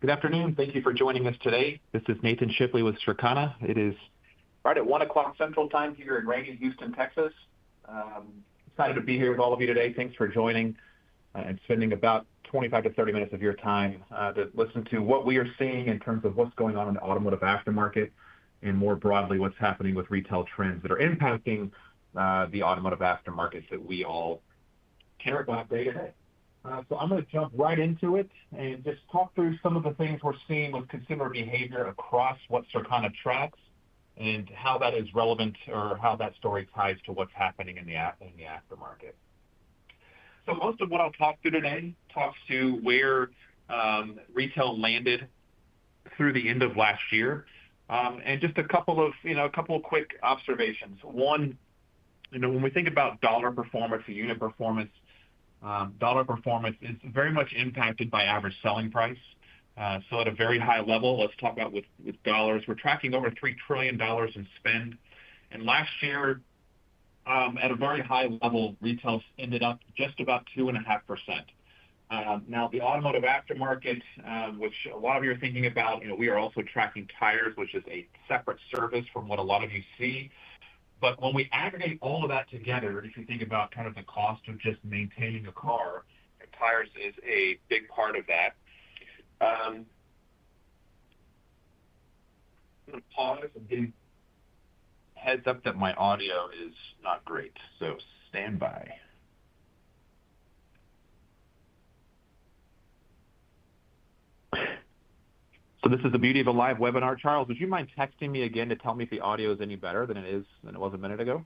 Good afternoon. Thank you for joining us today. This is Nathan Shipley with Circana. It is right at 1 o'clock Central Time here in rainy Houston, Texas. Excited to be here with all of you today. Thanks for joining and spending about 25 to 30 minutes of your time to listen to what we are seeing in terms of what's going on in the automotive aftermarket and more broadly what's happening with retail trends that are impacting the automotive aftermarket that we all care about day to day. So I'm going to jump right into it and just talk through some of the things we're seeing with consumer behavior across what Circana tracks and how that is relevant or how that story ties to what's happening in the aftermarket. So most of what I'll talk through today talks to where retail landed through the end of last year, and just a couple of quick observations. One, when we think about dollar performance or unit performance, dollar performance is very much impacted by average selling price. So at a very high level, let's talk about with dollars. We're tracking over $3 trillion in spend. And last year, at a very high level, retail ended up just about 2.5%. Now, the automotive aftermarket, which a lot of you are thinking about, we are also tracking tires, which is a separate service from what a lot of you see. But when we aggregate all of that together, if you think about kind of the cost of just maintaining a car, tires is a big part of that. I'm going to pause and give heads up that my audio is not great, so stand by. So this is the beauty of a live webinar. Charles, would you mind texting me again to tell me if the audio is any better than it was a minute ago?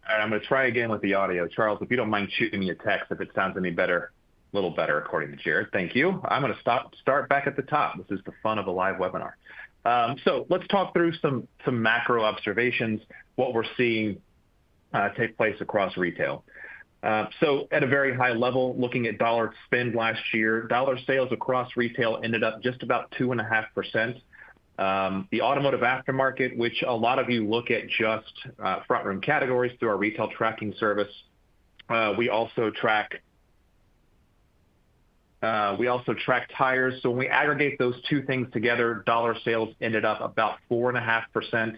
All right, I'm going to try again with the audio. Charles, if you don't mind shooting me a text if it sounds any better, a little better, according to Jared. Thank you. I'm going to start back at the top. This is the fun of a live webinar. So let's talk through some macro observations, what we're seeing take place across retail. So at a very high level, looking at dollar spend last year, dollar sales across retail ended up just about 2.5%. The automotive aftermarket, which a lot of you look at just front room categories through our retail tracking service, we also track tires. So when we aggregate those two things together, dollar sales ended up about 4.5%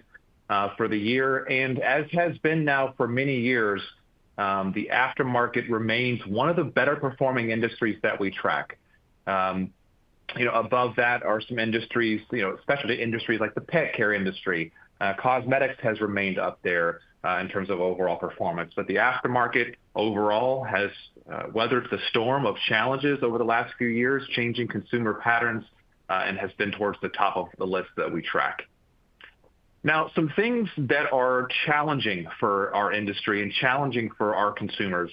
for the year. And as has been now for many years, the aftermarket remains one of the better performing industries that we track. Above that are some industries, specialty industries like the pet care industry. Cosmetics has remained up there in terms of overall performance. But the aftermarket overall has weathered the storm of challenges over the last few years, changing consumer patterns, and has been towards the top of the list that we track. Now, some things that are challenging for our industry and challenging for our consumers.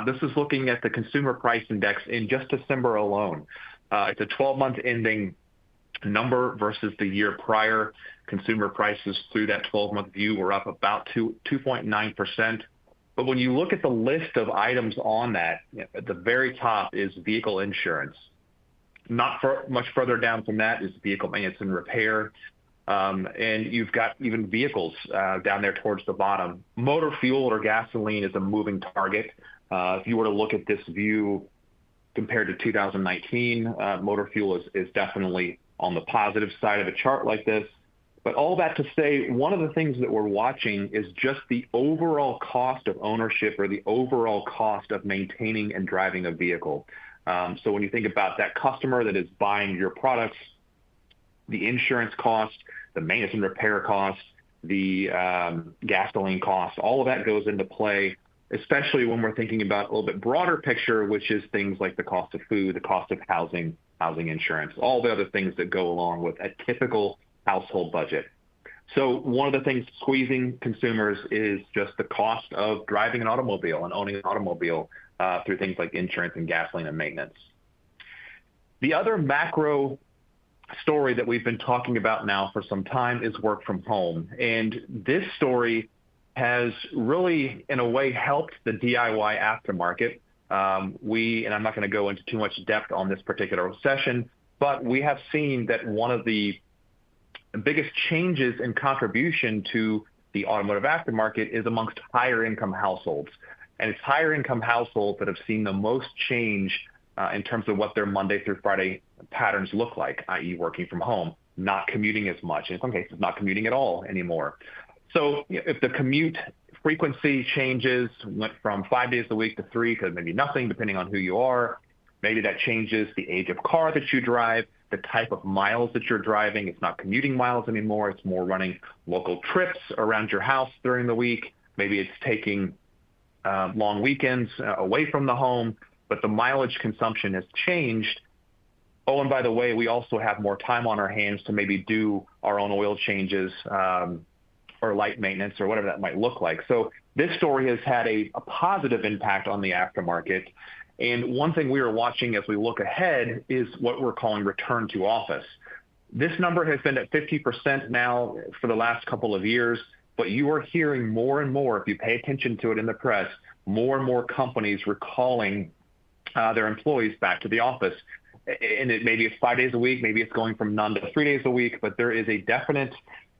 This is looking at the Consumer Price Index in just December alone. It's a 12-month ending number versus the year prior. Consumer prices through that 12-month view were up about 2.9%. But when you look at the list of items on that, at the very top is vehicle insurance. Not much further down from that is vehicle maintenance and repair. And you've got even vehicles down there towards the bottom. Motor fuel or gasoline is a moving target. If you were to look at this view compared to 2019, motor fuel is definitely on the positive side of a chart like this. But all that to say, one of the things that we're watching is just the overall cost of ownership or the overall cost of maintaining and driving a vehicle. So when you think about that customer that is buying your products, the insurance cost, the maintenance and repair cost, the gasoline cost, all of that goes into play, especially when we're thinking about a little bit broader picture, which is things like the cost of food, the cost of housing insurance, all the other things that go along with a typical household budget. So one of the things squeezing consumers is just the cost of driving an automobile and owning an automobile through things like insurance and gasoline and maintenance. The other macro story that we've been talking about now for some time is work from home. And this story has really, in a way, helped the DIY aftermarket. And I'm not going to go into too much depth on this particular session, but we have seen that one of the biggest changes in contribution to the automotive aftermarket is amongst higher income households. And it's higher income households that have seen the most change in terms of what their Monday through Friday patterns look like, i.e. working from home, not commuting as much, in some cases not commuting at all anymore. So if the commute frequency changes, went from 5 days a week to 3 to maybe nothing, depending on who you are, maybe that changes the age of car that you drive, the type of miles that you're driving. It's not commuting miles anymore. It's more running local trips around your house during the week. Maybe it's taking long weekends away from the home, but the mileage consumption has changed. Oh, and by the way, we also have more time on our hands to maybe do our own oil changes or light maintenance or whatever that might look like. So this story has had a positive impact on the aftermarket. And one thing we are watching as we look ahead is what we're calling return to office. This number has been at 50% now for the last couple of years, but you are hearing more and more, if you pay attention to it in the press, more and more companies recalling their employees back to the office. And maybe it's 5 days a week, maybe it's going from none to 3 days a week, but there is a definite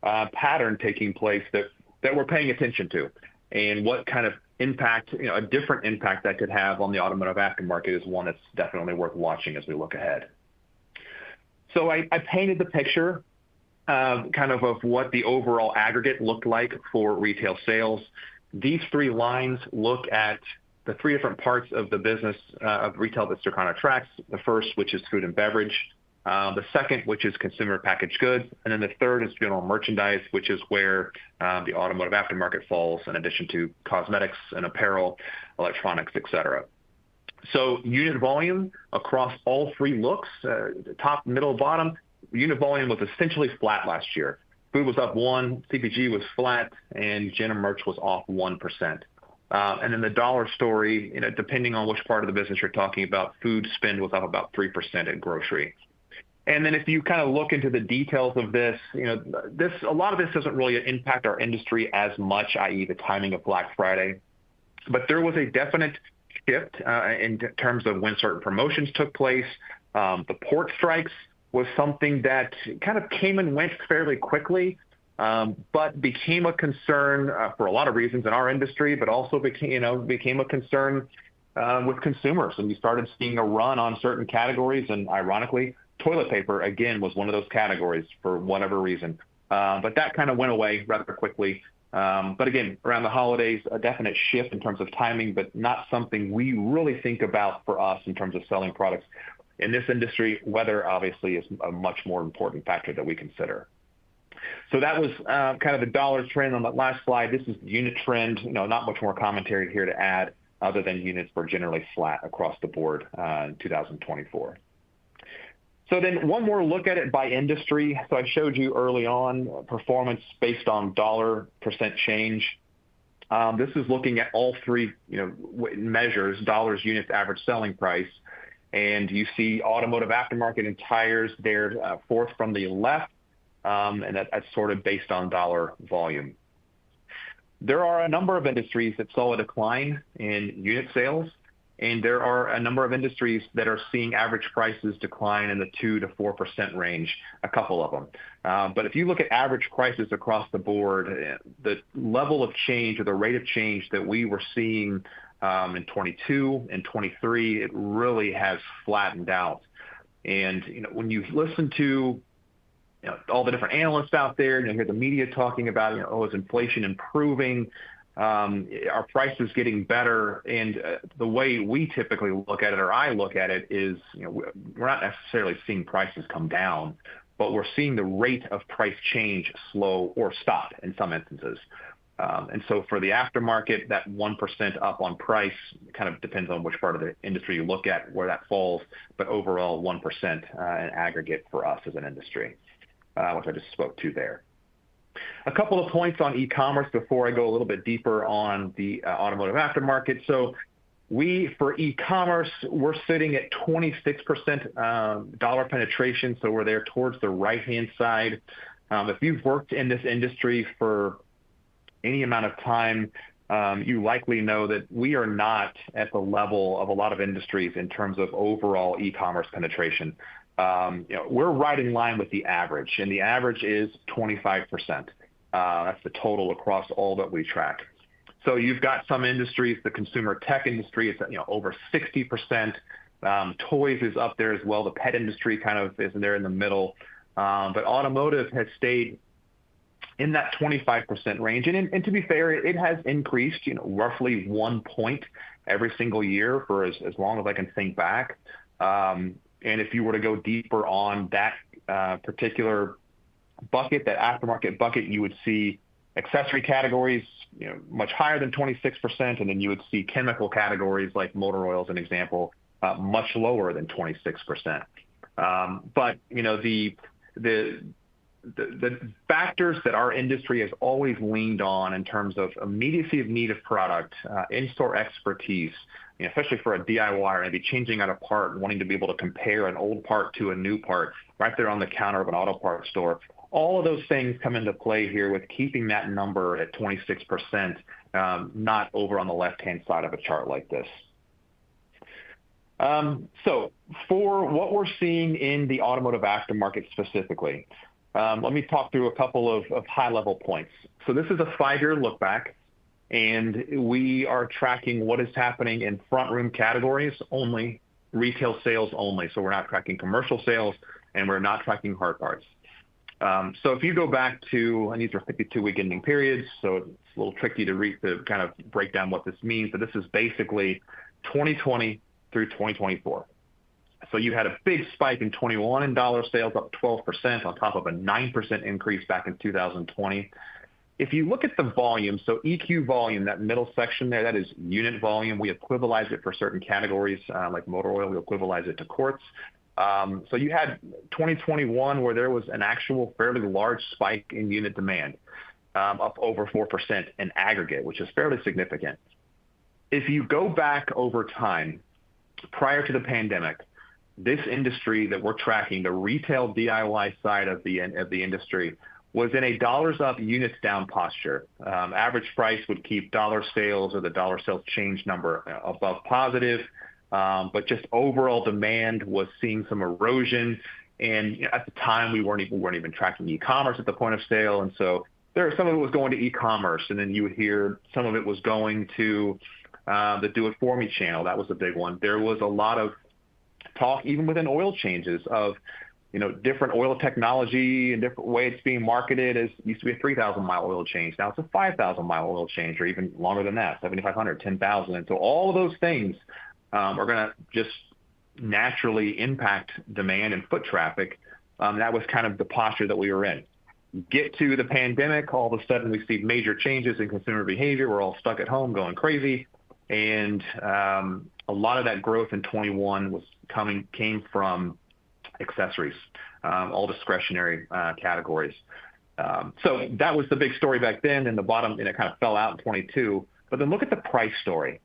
pattern taking place that we're paying attention to. And what kind of impact, a different impact that could have on the automotive aftermarket is one that's definitely worth watching as we look ahead. So I painted the picture kind of what the overall aggregate looked like for retail sales. These 3 lines look at the 3 different parts of the business of retail that Circana tracks. The first, which is food and beverage. The second, which is consumer packaged goods. And then the third is general merchandise, which is where the automotive aftermarket falls, in addition to cosmetics and apparel, electronics, et cetera. So unit volume across all 3 looks, top, middle, bottom, unit volume was essentially flat last year. Food was up 1%, CPG was flat, and general merch was off 1%. And then the dollar story, depending on which part of the business you're talking about, food spend was up about 3% at grocery. And then if you kind of look into the details of this, a lot of this doesn't really impact our industry as much, i.e. the timing of Black Friday. But there was a definite shift in terms of when certain promotions took place. The port strikes was something that kind of came and went fairly quickly, but became a concern for a lot of reasons in our industry, but also became a concern with consumers. And you started seeing a run on certain categories, and ironically, toilet paper, again, was one of those categories for whatever reason. But that kind of went away rather quickly. But again, around the holidays, a definite shift in terms of timing, but not something we really think about for us in terms of selling products. In this industry, weather obviously is a much more important factor that we consider. So that was kind of the dollar trend on that last slide. This is the unit trend. Not much more commentary here to add other than units were generally flat across the board in 2024. So then one more look at it by industry. So I showed you early on performance based on dollar percent change. This is looking at all 3 measures: dollars, units, average selling price. And you see automotive aftermarket and tires there fourth from the left, and that's sort of based on dollar volume. There are a number of industries that saw a decline in unit sales, and there are a number of industries that are seeing average prices decline in the 2 to 4% range, a couple of them. But if you look at average prices across the board, the level of change or the rate of change that we were seeing in 22 and 23, it really has flattened out. And when you listen to all the different analysts out there, and you hear the media talking about, is inflation improving? Are prices getting better? And the way we typically look at it, or I look at it, is we're not necessarily seeing prices come down, but we're seeing the rate of price change slow or stop in some instances. And so for the aftermarket, that 1% up on price kind of depends on which part of the industry you look at, where that falls, but overall 1% in aggregate for us as an industry, which I just spoke to there. A couple of points on e-commerce before I go a little bit deeper on the automotive aftermarket. So For e-commerce, we're sitting at 26% dollar penetration, so we're there towards the right-hand side. If you've worked in this industry for any amount of time, you likely know that we are not at the level of a lot of industries in terms of overall e-commerce penetration. We're right in line with the average, and the average is 25%. That's the total across all that we track. So you've got some industries, the consumer tech industry, it's over 60%. Toys is up there as well. The pet industry kind of is there in the middle. But automotive has stayed in that 25% range. And to be fair, it has increased, roughly 1 point every single year for as long as I can think back. And if you were to go deeper on that particular bucket, that aftermarket bucket, you would see accessory categories, much higher than 26%, and then you would see chemical categories like motor oil, as an example, much lower than 26%. But the factors that our industry has always leaned on in terms of immediacy of need of product, in-store expertise, especially for a DIY, maybe changing out a part and wanting to be able to compare an old part to a new part right there on the counter of an auto parts store. All of those things come into play here with keeping that number at 26%, not over on the left-hand side of a chart like this. So for what we're seeing in the automotive aftermarket specifically, let me talk through a couple of high-level points. So this is a 5-year look back, and we are tracking what is happening in front room categories only, retail sales only. So we're not tracking commercial sales, and we're not tracking hard parts. So if you go back to, and these are 52-week ending periods, so it's a little tricky to kind of break down what this means, but this is basically 2020 through 2024. So you had a big spike in 21 in dollar sales, up 12% on top of a 9% increase back in 2020. If you look at the volume, so EQ volume, that middle section there, that is unit volume. We equivalize it for certain categories like motor oil. We equivalize it to quarts. So you had 2021 where there was an actual fairly large spike in unit demand, up over 4% in aggregate, which is fairly significant. If you go back over time, prior to the pandemic, this industry that we're tracking, the retail DIY side of the industry, was in a dollars up, units down posture. Average price would keep dollar sales or the dollar sales change number above positive. But just overall demand was seeing some erosion, and at the time we weren't even tracking e-commerce at the point of sale, and so some of it was going to e-commerce, and then you would hear some of it was going to the do-it-for-me channel. That was a big one. There was a lot of talk, even within oil changes, of different oil technology and different way it's being marketed. As used to be a 3,000-mile oil change, now it's a 5,000-mile oil change, or even longer than that, 7,500, 10,000, and so all of those things are going to just naturally impact demand and foot traffic. That was kind of the posture that we were in. Get to the pandemic, all of a sudden we see major changes in consumer behavior. We're all stuck at home going crazy. And a lot of that growth in 21 came from accessories, all discretionary categories. So that was the big story back then, and the bottom, and it kind of fell out in 22. But then look at the price story.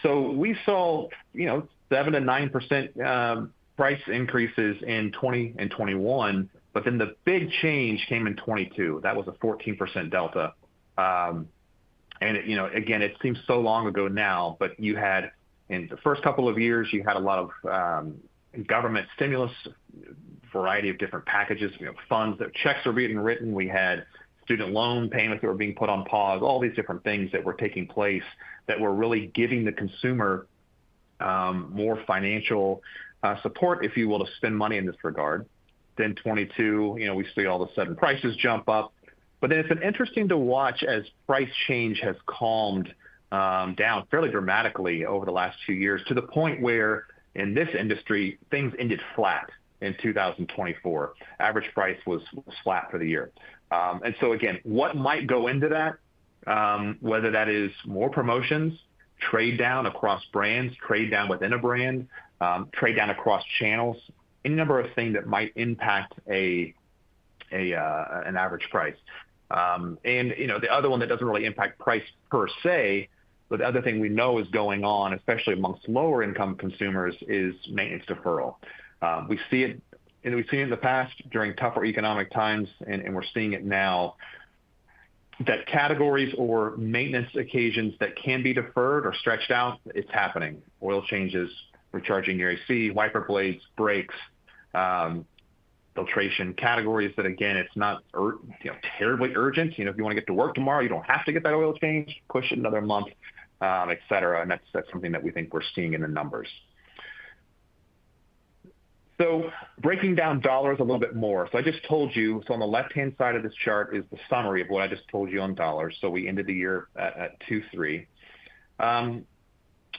So we saw, 7 to 9% price increases in 20 and 21, but then the big change came in 22. That was a 14% delta. And again, it seems so long ago now, but you had, in the first couple of years, you had a lot of government stimulus, variety of different packages, funds, that checks were being written. We had student loan payments that were being put on pause, all these different things that were taking place that were really giving the consumer more financial support, if you will, to spend money in this regard. Then 22, we see all of a sudden prices jump up. But then it's been interesting to watch as price change has calmed down fairly dramatically over the last 2 years, to the point where in this industry, things ended flat in 2024. Average price was flat for the year. And so again, what might go into that, whether that is more promotions, trade down across brands, trade down within a brand, trade down across channels, any number of things that might impact an average price. And the other one that doesn't really impact price per se But the other thing we know is going on, especially amongst lower income consumers, is maintenance deferral. We see it, and we've seen it in the past during tougher economic times, and we're seeing it now, that categories or maintenance occasions that can be deferred or stretched out, it's happening. Oil changes, recharging your AC, wiper blades, brakes, filtration, categories that, again, it's not terribly urgent. If you want to get to work tomorrow, you don't have to get that oil change, push it another month, et cetera. And that's something that we think we're seeing in the numbers. So breaking down dollars a little bit more. So I just told you, so on the left-hand side of this chart is the summary of what I just told you on dollars. So we ended the year at 2.3.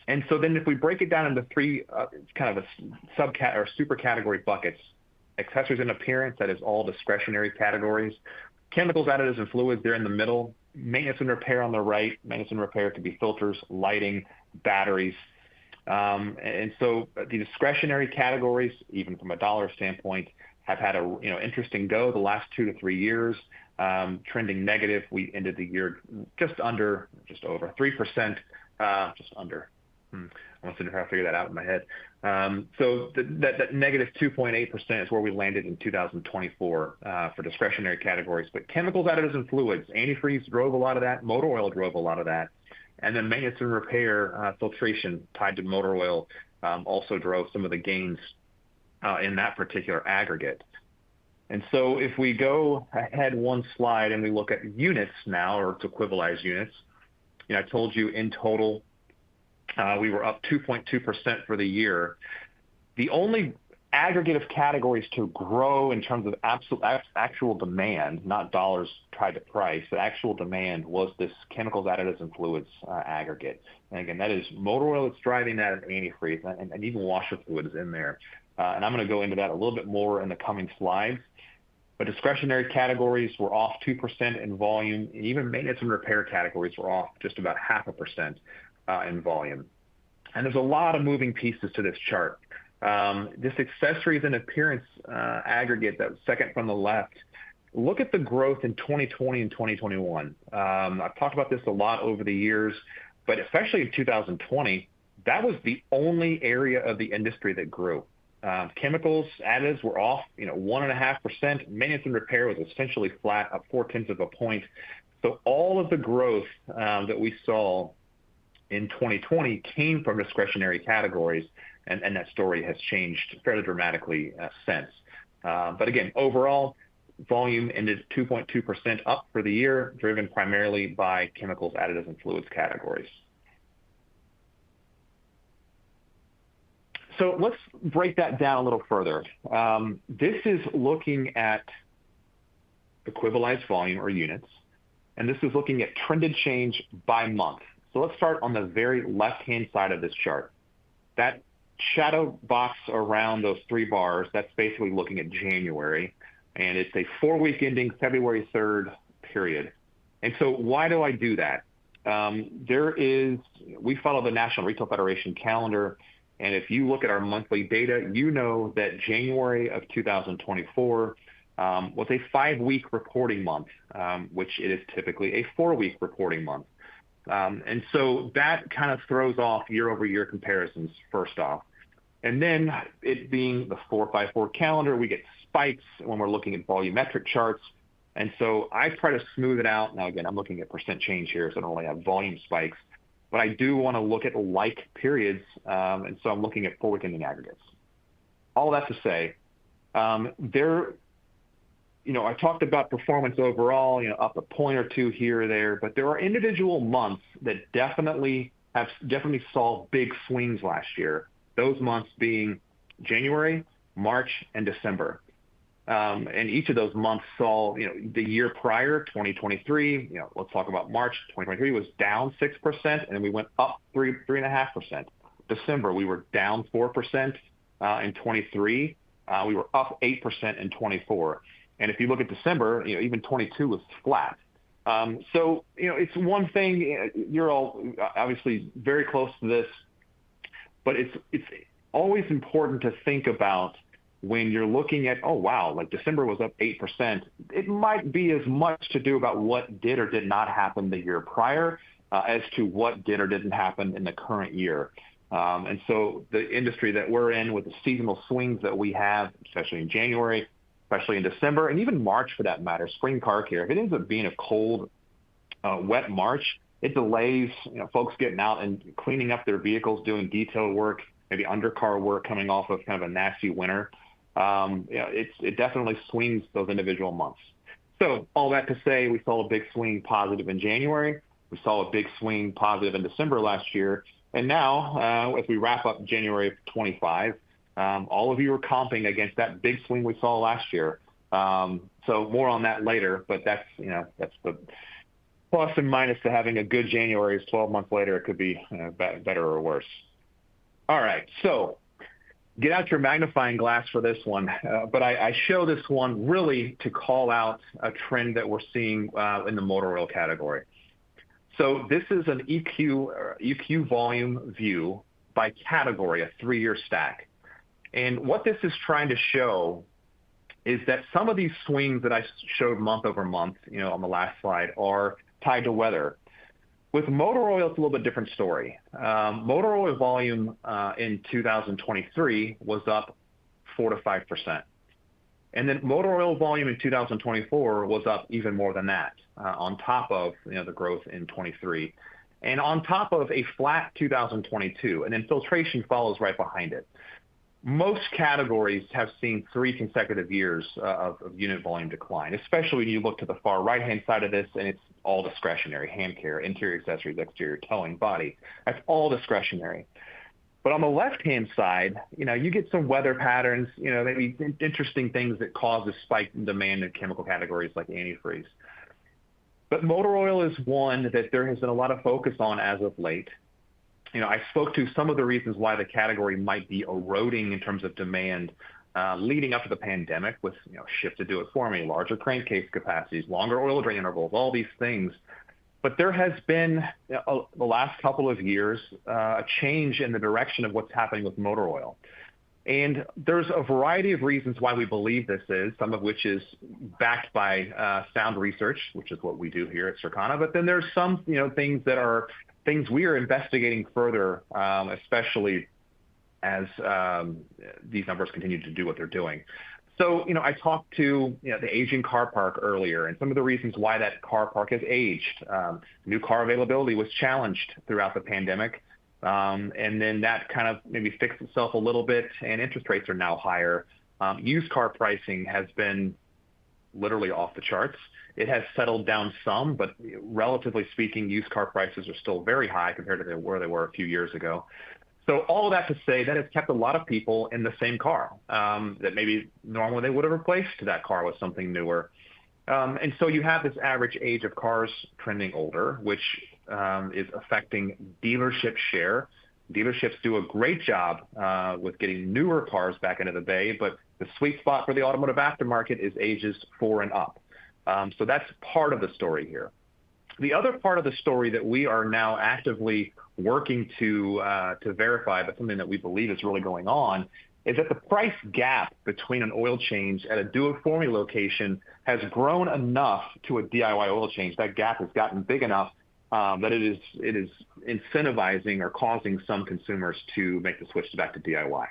And so then if we break it down into three kind of a super category buckets, accessories and appearance, that is all discretionary categories. Chemicals, additives, and fluids, they're in the middle. Maintenance and repair on the right. Maintenance and repair could be filters, lighting, batteries. And so the discretionary categories, even from a dollar standpoint, have had a interesting go the last 2 to 3 years, trending negative. We ended the year just over 3%, just under. I want to try to figure that out in my head. So that negative 2.8% is where we landed in 2024 for discretionary categories. But chemicals, additives, and fluids, antifreeze drove a lot of that. Motor oil drove a lot of that. And then maintenance and repair, filtration tied to motor oil also drove some of the gains in that particular aggregate. And so if we go ahead one slide and we look at units now, or to equivalize units, I told you in total we were up 2.2% for the year. The only aggregate of categories to grow in terms of actual demand, not dollars tied to price, but actual demand was this chemicals, additives, and fluids aggregate. And again, that is motor oil that's driving that, and antifreeze, and even washer fluid is in there. And I'm going to go into that a little bit more in the coming slides. But discretionary categories were off 2% in volume, and even maintenance and repair categories were off just about 0.5% in volume. And there's a lot of moving pieces to this chart. This accessories and appearance aggregate, that second from the left, look at the growth in 2020 and 2021. I've talked about this a lot over the years, but especially in 2020, that was the only area of the industry that grew. Chemicals, additives were off, 1.5%. Maintenance and repair was essentially flat, up 0.4 points. So all of the growth that we saw in 2020 came from discretionary categories, and that story has changed fairly dramatically since. But again, overall, volume ended 2.2% up for the year, driven primarily by chemicals, additives, and fluids categories. So let's break that down a little further. This is looking at equivalized volume or units, and this is looking at trended change by month. So let's start on the very left-hand side of this chart. That shadow box around those three bars, that's basically looking at January, and it's a 4-week ending February 3rd period. And so why do I do that? We follow the National Retail Federation calendar, and if you look at our monthly data, you know that January of 2024 was a 5-week reporting month, which it is typically a 4-week reporting month. And so that kind of throws off year-over-year comparisons, first off. And then it being the 4-5-4 calendar, we get spikes when we're looking at volumetric charts. And so I try to smooth it out. Now, again, I'm looking at percent change here, so I don't really have volume spikes. But I do want to look at like periods, and so I'm looking at 4-week ending aggregates. All that to say, I talked about performance overall, up a point or two here or there, but there are individual months that definitely saw big swings last year. Those months being January, March, and December. And each of those months saw, the year prior, 2023, let's talk about March, 2023 was down 6%, and then we went up 3.5%. December, we were down 4% in 23. We were up 8% in 24. And if you look at December, even 22 was flat. So, it's one thing, you're all obviously very close to this, but it's always important to think about when you're looking at, oh, wow, like December was up 8%. It might be as much to do about what did or did not happen the year prior as to what did or didn't happen in the current year. And so the industry that we're in with the seasonal swings that we have, especially in January, especially in December, and even March for that matter, spring car care, if it ends up being a cold, wet March, it delays folks getting out and cleaning up their vehicles, doing detail work, maybe undercar work coming off of kind of a nasty winter. It definitely swings those individual months. So all that to say, we saw a big swing positive in January. We saw a big swing positive in December last year. And now, as we wrap up January of 25, all of you are comping against that big swing we saw last year. So more on that later, but that's the plus and minus to having a good January is 12 months later, it could be better or worse. All right, so get out your magnifying glass for this one, but I show this one really to call out a trend that we're seeing in the motor oil category. So this is an EQ volume view by category, a 3-year stack. And what this is trying to show is that some of these swings that I showed month over month, on the last slide, are tied to weather. With motor oil, it's a little bit different story. Motor oil volume in 2023 was up 4 to 5%. And then motor oil volume in 2024 was up even more than that, on top of the growth in 23, and on top of a flat 2022, and then filtration follows right behind it. Most categories have seen 3 consecutive years of unit volume decline, especially when you look to the far right-hand side of this, and it's all discretionary: hand care, interior accessories, exterior towing, body. That's all discretionary. But on the left-hand side, you get some weather patterns, maybe interesting things that cause a spike in demand in chemical categories like antifreeze. But motor oil is one that there has been a lot of focus on as of late. I spoke to some of the reasons why the category might be eroding in terms of demand leading up to the pandemic with shift to do it for me, larger crankcase capacities, longer oil drain intervals, all these things. But there has been, the last couple of years, a change in the direction of what's happening with motor oil. And there's a variety of reasons why we believe this is, some of which is backed by sound research, which is what we do here at Circana. But then there's some things that are things we are investigating further, especially as these numbers continue to do what they're doing. So, I talked to the aging car park earlier and some of the reasons why that car park has aged. New car availability was challenged throughout the pandemic. And then that kind of maybe fixed itself a little bit, and interest rates are now higher. Used car pricing has been literally off the charts. It has settled down some, but relatively speaking, used car prices are still very high compared to where they were a few years ago. So all of that to say, that has kept a lot of people in the same car that maybe normally they would have replaced that car with something newer. And so you have this average age of cars trending older, which is affecting dealership share. Dealerships do a great job with getting newer cars back into the bay, but the sweet spot for the automotive aftermarket is ages 4 and up. So that's part of the story here. The other part of the story that we are now actively working to verify, but something that we believe is really going on, is that the price gap between an oil change at a do-it-for-me location has grown enough to a DIY oil change. That gap has gotten big enough that it is incentivizing or causing some consumers to make the switch back to DIY.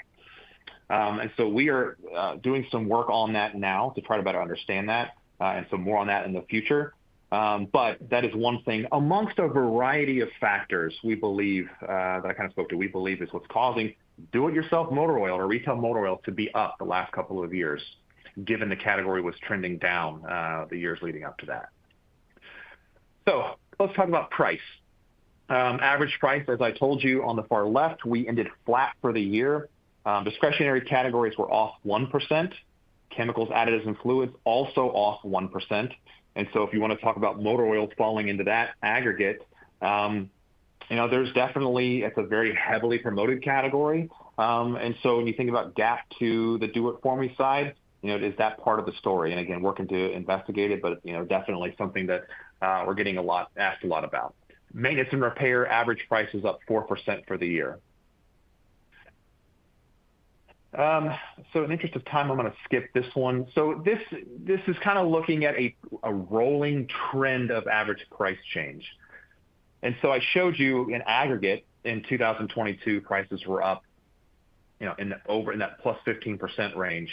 And so we are doing some work on that now to try to better understand that, and so more on that in the future. But that is one thing amongst a variety of factors we believe that I kind of spoke to, we believe is what's causing do-it-yourself motor oil or retail motor oil to be up the last couple of years, given the category was trending down the years leading up to that. So let's talk about price. Average price, as I told you on the far left, we ended flat for the year. Discretionary categories were off 1%. Chemicals, additives, and fluids also off 1%. And so if you want to talk about motor oil falling into that aggregate, there's definitely, it's a very heavily promoted category. And so when you think about gap to the do-it-for-me side, is that part of the story? And again, working to investigate it, but, definitely something that we're getting asked a lot about. Maintenance and repair average price is up 4% for the year. So in the interest of time, I'm going to skip this one. So this is kind of looking at a rolling trend of average price change. And so I showed you in aggregate in 2022, prices were up, in that plus 15% range.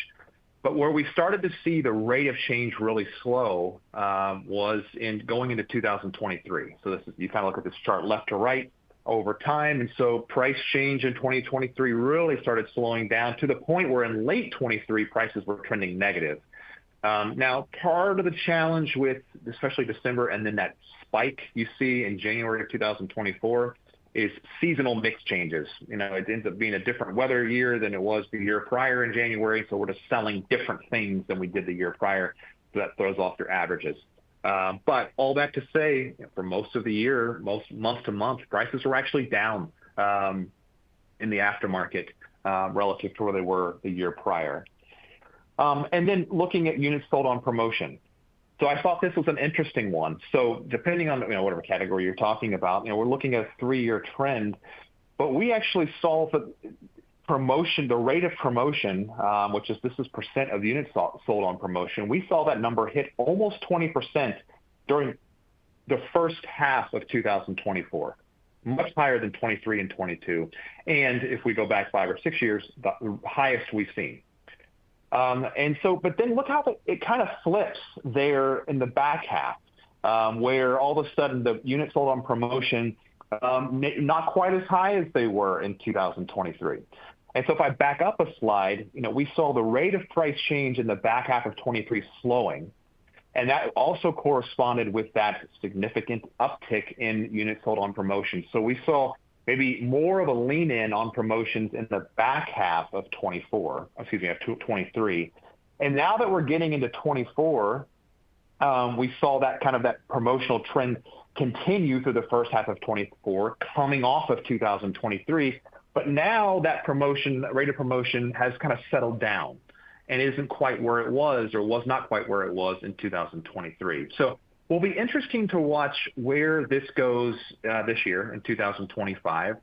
But where we started to see the rate of change really slow was in going into 2023. So you kind of look at this chart left to right over time. And so price change in 2023 really started slowing down to the point where in late 23, prices were trending negative. Now, part of the challenge with especially December and then that spike you see in January of 2024 is seasonal mix changes. It ends up being a different weather year than it was the year prior in January. So we're just selling different things than we did the year prior. So that throws off your averages. But all that to say, for most of the year, most month to month, prices were actually down in the aftermarket relative to where they were the year prior. And then looking at units sold on promotion. So I thought this was an interesting one. So depending on whatever category you're talking about, we're looking at a 3-year trend, but we actually saw the promotion, the rate of promotion, this is percent of units sold on promotion. We saw that number hit almost 20% during the first half of 2024, much higher than 23 and 22. And if we go back 5 or 6 years, the highest we've seen. But then look how it kind of flips there in the back half, where all of a sudden the units sold on promotion, not quite as high as they were in 2023. And so if I back up a slide, we saw the rate of price change in the back half of 23 slowing. And that also corresponded with that significant uptick in units sold on promotion. So we saw maybe more of a lean in on promotions in the back half of 23. And now that we're getting into 24, we saw that promotional trend continue through the first half of 24, coming off of 2023. But now that rate of promotion has kind of settled down and isn't quite where it was or was not quite where it was in 2023. So will be interesting to watch where this goes this year in 2025.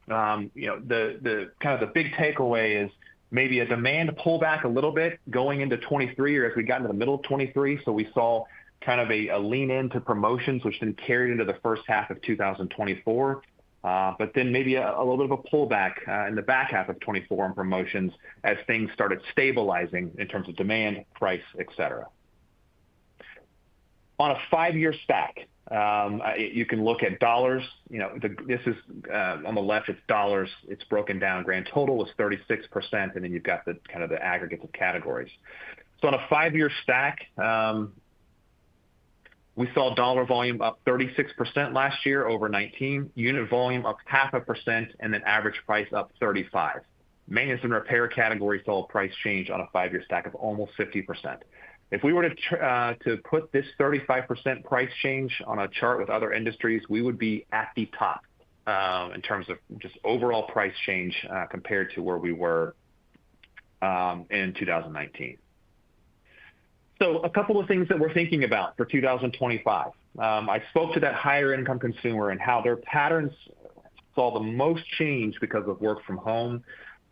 The kind of the big takeaway is maybe a demand pullback a little bit going into 23 or as we got into the middle of 23. So we saw kind of a lean into promotions, which then carried into the first half of 2024. But then maybe a little bit of a pullback in the back half of 24 on promotions as things started stabilizing in terms of demand, price, et cetera. On a 5-year stack, you can look at dollars. This is on the left, it's dollars. It's broken down. Grand total was 36%, and then you've got the kind of the aggregates of categories. So on a 5-year stack, we saw dollar volume up 36% last year over 19, unit volume up 0.5%, and then average price up 35. Maintenance and repair category saw a price change on a 5-year stack of almost 50%. If we were to put this 35% price change on a chart with other industries, we would be at the top in terms of just overall price change compared to where we were in 2019. So a couple of things that we're thinking about for 2025. I spoke to that higher income consumer and how their patterns saw the most change because of work from home.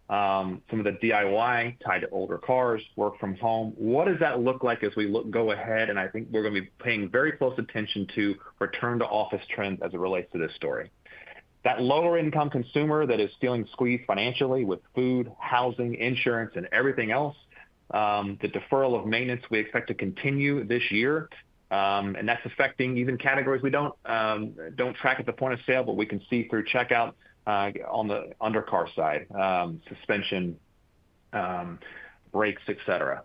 Some of the DIY tied to older cars, work from home. What does that look like as we go ahead? And I think we're going to be paying very close attention to return to office trends as it relates to this story. That lower income consumer that is feeling squeezed financially with food, housing, insurance, and everything else. The deferral of maintenance we expect to continue this year. And that's affecting even categories we don't track at the point of sale, but we can see through checkout on the undercar side, suspension, brakes, et cetera.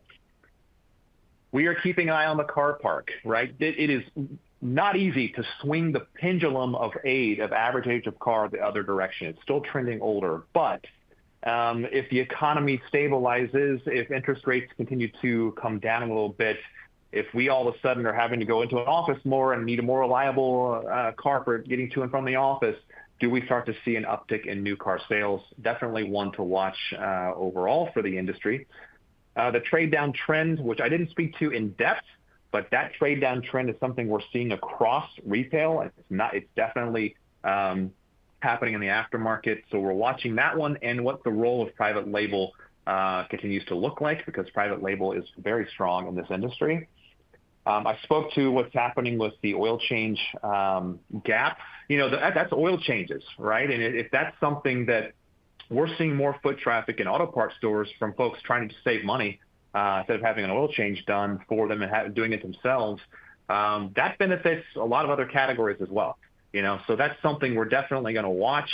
We are keeping an eye on the car park, right? It is not easy to swing the pendulum of average age of car the other direction. It's still trending older, but if the economy stabilizes, if interest rates continue to come down a little bit, if we all of a sudden are having to go into an office more and need a more reliable car for getting to and from the office, do we start to see an uptick in new car sales? Definitely one to watch overall for the industry. The trade down trend, which I didn't speak to in depth, but that trade down trend is something we're seeing across retail. It's definitely happening in the aftermarket. So we're watching that one and what the role of private label continues to look like, because private label is very strong in this industry. I spoke to what's happening with the oil change gap that's oil changes, right? And if that's something that we're seeing more foot traffic in auto parts stores from folks trying to save money instead of having an oil change done for them and doing it themselves, that benefits a lot of other categories as well. So that's something we're definitely going to watch.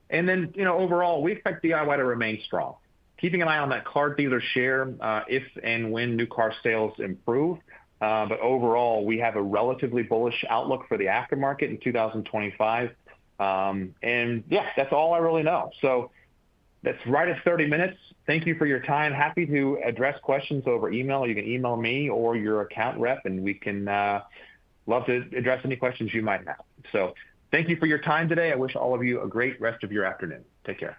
And then, overall, we expect DIY to remain strong. Keeping an eye on that car dealer share if and when new car sales improve. But overall, we have a relatively bullish outlook for the aftermarket in 2025. And yeah, that's all I really know. So that's right at 30 minutes. Thank you for your time. Happy to address questions over email. You can email me or your account rep, and we can love to address any questions you might have. So thank you for your time today. I wish all of you a great rest of your afternoon. Take care.